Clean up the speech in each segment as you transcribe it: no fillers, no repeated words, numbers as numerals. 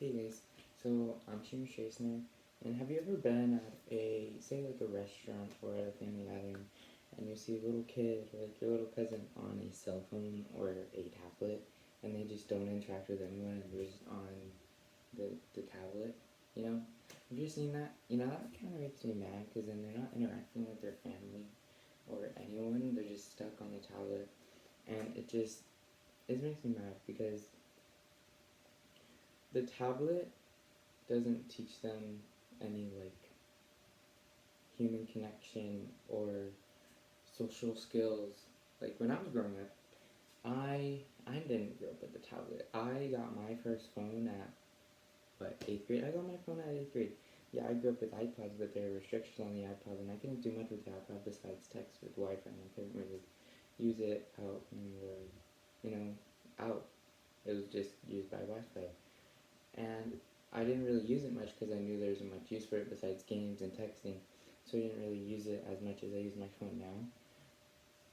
Hey guys, so I'm Shimmy Shasner, and have you ever been at say like a restaurant or at a family gathering, and you see a little kid or like your little cousin on a cell phone or a tablet, and they just don't interact with anyone, and they're just on the tablet, you know? Have you seen that? That kind of makes me mad, because then they're not interacting with their family or anyone, they're just stuck on the tablet, and it makes me mad, because the tablet doesn't teach them any like human connection or social skills. Like when I was growing up, I didn't grow up with the tablet. I got my first phone at what, 8th grade? I got my phone at 8th grade. Yeah, I grew up with iPods, but there were restrictions on the iPod, and I couldn't do much with the iPod besides text with Wi-Fi, and I couldn't really use it out when we were, out. It was just used by Wi-Fi. And I didn't really use it much because I knew there wasn't much use for it besides games and texting, so I didn't really use it as much as I use my phone now.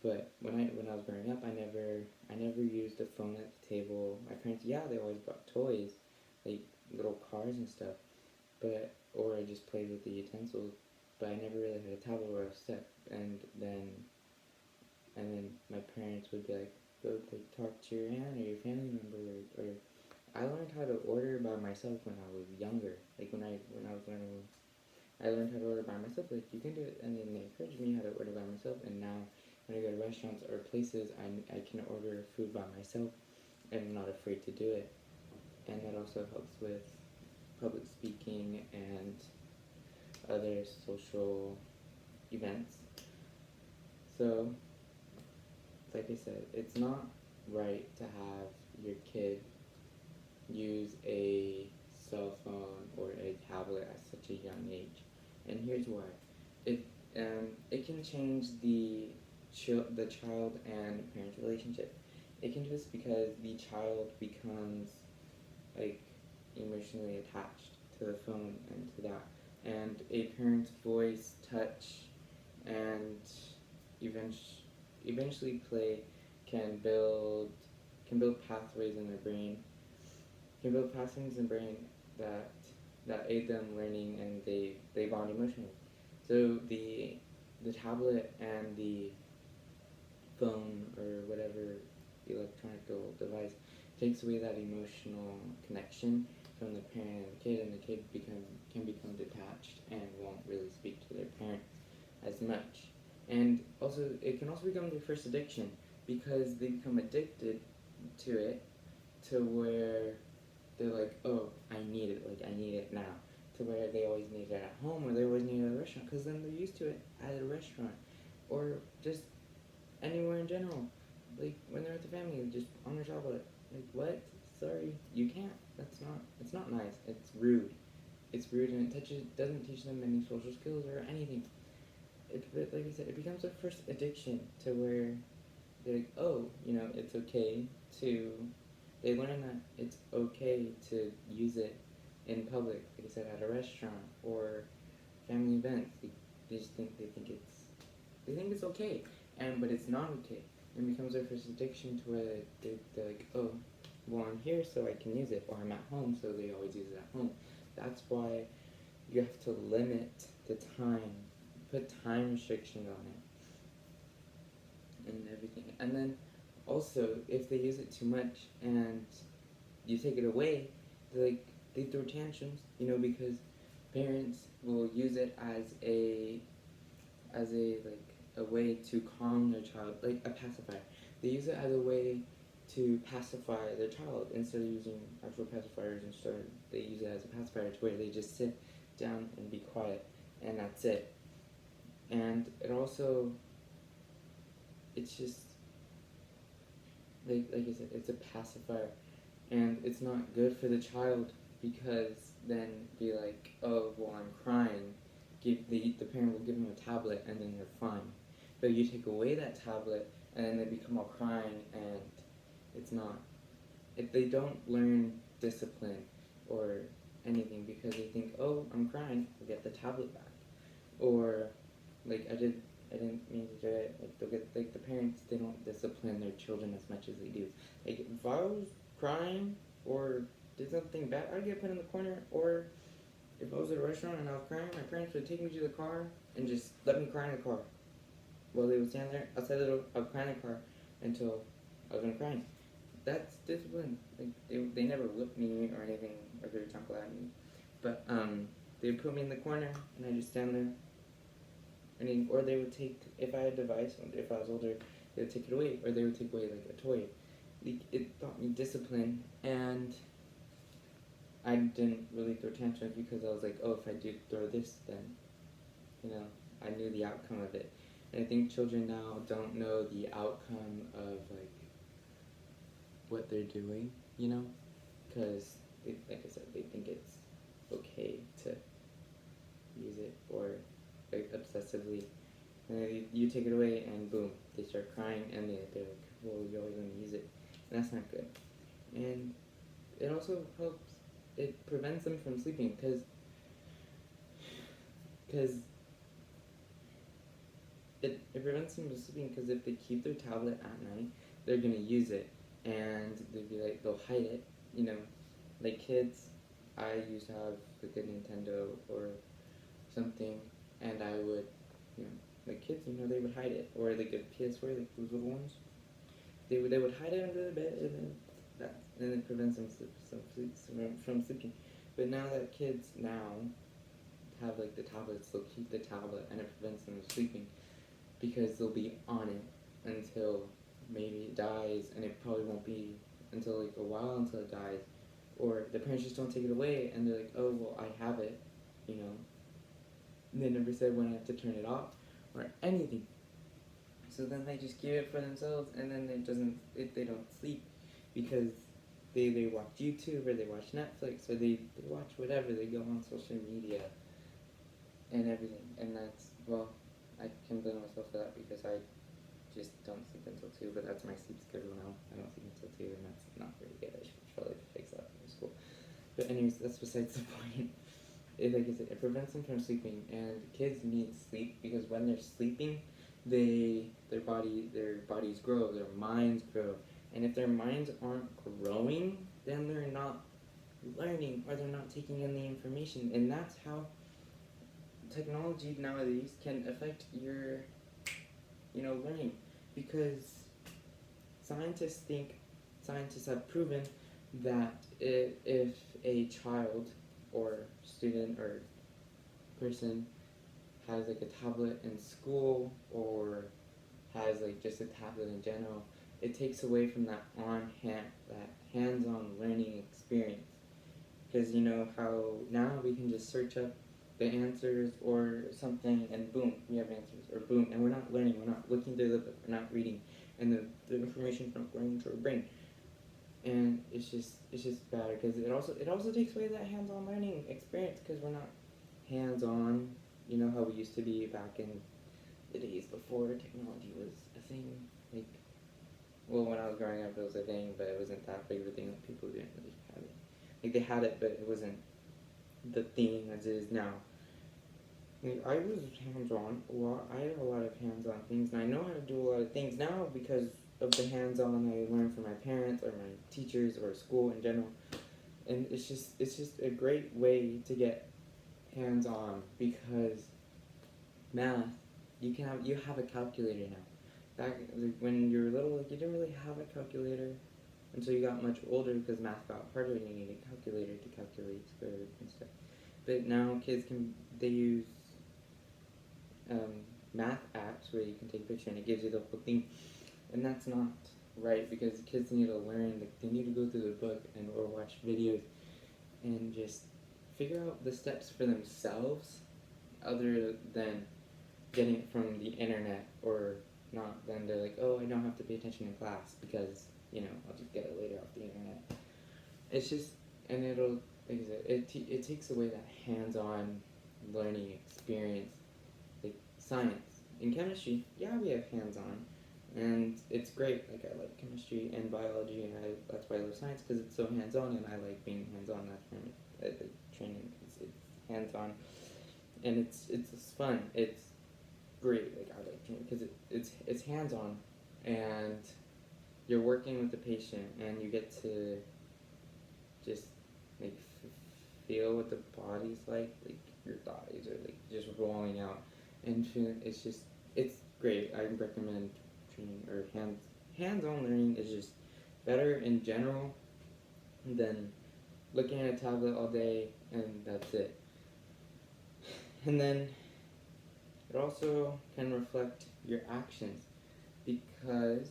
But when I was growing up, I never used a phone at the table. My parents, yeah, they always brought toys, like little cars and stuff, or I just played with the utensils. But I never really had a tablet where I was stuck. And then my parents would be like, go like talk to your aunt or your family member, or I learned how to order by myself when I was younger. Like when I was learning, I learned how to order by myself. Like you can do it, and then they encouraged me how to order by myself. And now when I go to restaurants or places, I can order food by myself, and I'm not afraid to do it. And that also helps with public speaking and other social events. So, like I said, it's not right to have your kid use a cell phone or a tablet at such a young age, and here's why. It it can change the child and parent's relationship. It can just because the child becomes like emotionally attached to the phone and to that, and a parent's voice, touch, and eventually play can build can build pathways in their brain can build pathways in the brain that aid them learning, and they bond emotionally. So the tablet and the phone or whatever electronic device takes away that emotional connection from the parent and the kid, and the kid can become detached and won't really speak to their parent as much. And also, it can also become their first addiction, because they become addicted to it, to where they're like, oh, I need it, like I need it now. To where they always need it at home, or they always need it at a restaurant, because then they're used to it at a restaurant, or just anywhere in general. Like when they're with the family, just on their tablet. Like what? Sorry, you can't. It's not nice. It's rude. It's rude, and doesn't teach them any social skills or anything. But like I said, it becomes their first addiction, to where they're like, oh, it's okay to. They learn that it's okay to use it in public, like I said, at a restaurant or family events. They think it's okay, but it's not okay. It becomes their first addiction, to where they're like, oh, well, I'm here so I can use it, or I'm at home so they always use it at home. That's why you have to limit the time, put time restrictions on it and everything. And then also, if they use it too much and you take it away, they throw tantrums, because parents will use it as a like a way to calm their child, like a pacifier. They use it as a way to pacify their child instead of using actual pacifiers. Instead, they use it as a pacifier, to where they just sit down and be quiet, and that's it. And it's just like I said, it's a pacifier, and it's not good for the child, because then be like, oh, well, I'm crying. The parent will give them a tablet, and then they're fine. But you take away that tablet, and then they become all crying, and it's not. If they don't learn discipline or anything, because they think, oh, I'm crying, I'll get the tablet back, or like I didn't mean to do it. Like they'll get, like, the parents, they don't discipline their children as much as they do. Like if I was crying or did something bad, I'd get put in the corner. Or if I was at a restaurant and I was crying, my parents would take me to the car and just let me cry in the car. While they would stand there outside the door, I would cry in the car until I was done crying. That's discipline. Like they never whipped me or anything, or they would talk loud at me. But they would put me in the corner and I just stand there. Or they would take, if I had a device, if I was older, they would take it away, or they would take away like a toy. It taught me discipline, and I didn't really throw tantrums because I was like, oh, if I do throw this, then, I knew the outcome of it. And I think children now don't know the outcome of, like, what they're doing, because, like I said, they think it's okay to use it, or like, obsessively. And then you take it away, and boom, they start crying, and they're like, well, you're always going to use it. And that's not good. And it also helps, it prevents them from sleeping, because it prevents them from sleeping, because if they keep their tablet at night, they're going to use it, and they'll hide it, like kids. I used to have like a Nintendo or something, and I would, like kids, they would hide it, or like a PS4, like those little ones. They would hide it under the bed, and it prevents them from sleeping. But now that kids now have like the tablets, they'll keep the tablet, and it prevents them from sleeping, because they'll be on it until maybe it dies, and it probably won't be until like a while until it dies, or the parents just don't take it away, and they're like, oh well, I have it, And they never said when I have to turn it off or anything. So then they just keep it for themselves, and then they don't sleep, because they watch YouTube, or they watch Netflix, or they watch whatever, they go on social media and everything. And that's, well, I can blame myself for that, because I just don't sleep until 2, but that's my sleep schedule now. I don't sleep until 2, and that's not very good. I should probably fix that for school. But anyways, that's besides the point. Like I said, it prevents them from sleeping, and kids need sleep, because when they're sleeping, their bodies grow, their minds grow, and if their minds aren't growing, then they're not learning, or they're not taking in the information. And that's how technology nowadays can affect your learning, because scientists have proven that if a child or student or person has like a tablet in school, or has like just a tablet in general, it takes away from that hands-on learning experience. Because how now we can just search up the answers or something, and boom, we have answers, or boom, and we're not learning, we're not looking through the book, we're not reading, and the information's not going into our brain. And it's just bad, because it also takes away that hands-on learning experience, because we're not hands-on, how we used to be back in the days before technology was a thing. Like, well, when I was growing up, it was a thing, but it wasn't that big of a thing. Like, people didn't really have it. Like, they had it, but it wasn't the thing as it is now. Like, I was hands-on a lot. I had a lot of hands-on things, and I know how to do a lot of things now because of the hands-on I learned from my parents or my teachers or school in general. And it's just a great way to get hands-on, because math, you have a calculator now. Back when you were little, you didn't really have a calculator until you got much older, because math got harder and you need a calculator to calculate square root and stuff. But now kids they use math apps where you can take a picture and it gives you the whole thing, and that's not right, because kids need to learn. They need to go through the book or watch videos and just figure out the steps for themselves, other than getting it from the internet, or not. Then they're like, oh, I don't have to pay attention in class because I'll just get it later off the internet. It's just, and it'll, like I said, it takes away that hands-on learning experience. Like science in chemistry, yeah, we have hands-on, and it's great. Like, I like chemistry and biology, and that's why I love science, because it's so hands-on, and I like being hands-on. That's why the training is hands-on, and it's fun. It's great. Like, I like training because it's hands-on, and you're working with the patient, and you get to just like feel what the body's like your thighs are like just rolling out, and it's just it's great. I recommend training or hands-on learning is just better in general than looking at a tablet all day and that's it. And then it also can reflect your actions because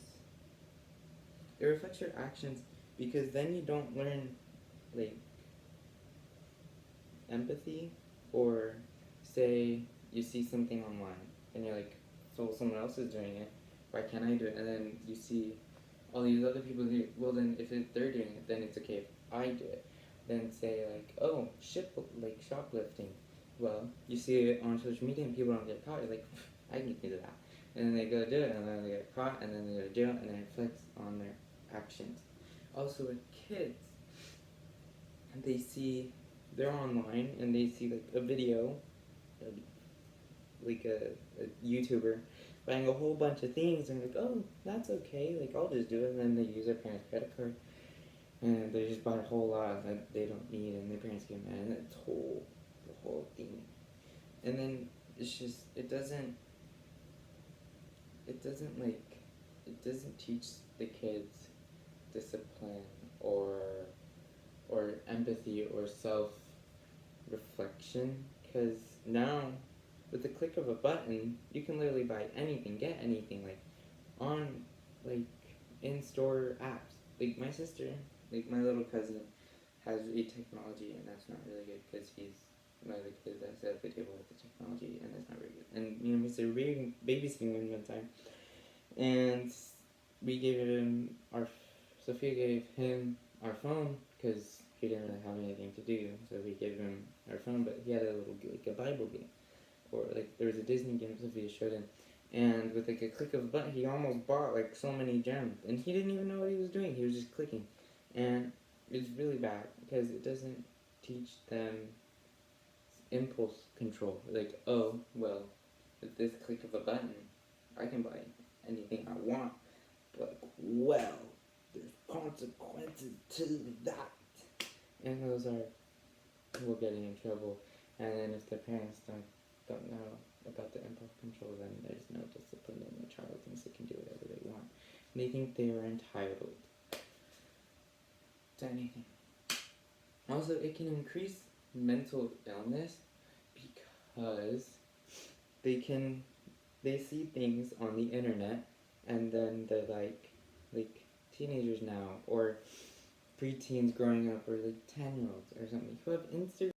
it reflects your actions because then you don't learn like empathy, or say you see something online and you're like, so someone else is doing it, why can't I do it? And then you see all these other people do it. Well, then if they're doing it, then it's okay if I do it. Then say like, oh, shoplifting. Well, you see it on social media and people don't get caught. You're like, I can do that. And then they go do it, and then they get caught, and then they go to jail, and then it reflects on their actions. Also with kids, they see they're online and they see like a video, like a YouTuber buying a whole bunch of things and like, oh, that's okay, like I'll just do it, and then they use their parents' credit card and they just buy a whole lot that they don't need, and their parents get mad, and it's the whole thing. And then it's just it doesn't teach the kids discipline or empathy or self reflection, because now with the click of a button you can literally buy anything, get anything, like on like in-store apps. Like my sister, like my little cousin has technology, and that's not really good because he's one of the kids that sat at the table with the technology, and that's not very good. And you know, we started babysitting him one time, and we gave him Sophia gave him our phone because he didn't really have anything to do, so we gave him our phone. But he had a little like a Bible game, or like there was a Disney game Sophia showed him, and with like a click of a button, he almost bought like so many gems, and he didn't even know what he was doing. He was just clicking, and it's really bad because it doesn't teach them impulse control. Like, oh well, with this click of a button, I can buy anything I want, but well, there's consequences to that, and those are people getting in trouble. And then if their parents don't know about the impulse control, then there's no discipline, and the child thinks they can do whatever they want. And they think they are entitled to anything. Also, it can increase mental illness because they see things on the internet, and then they're like teenagers now, or preteens growing up, or like 10-year-olds or something who have Instagram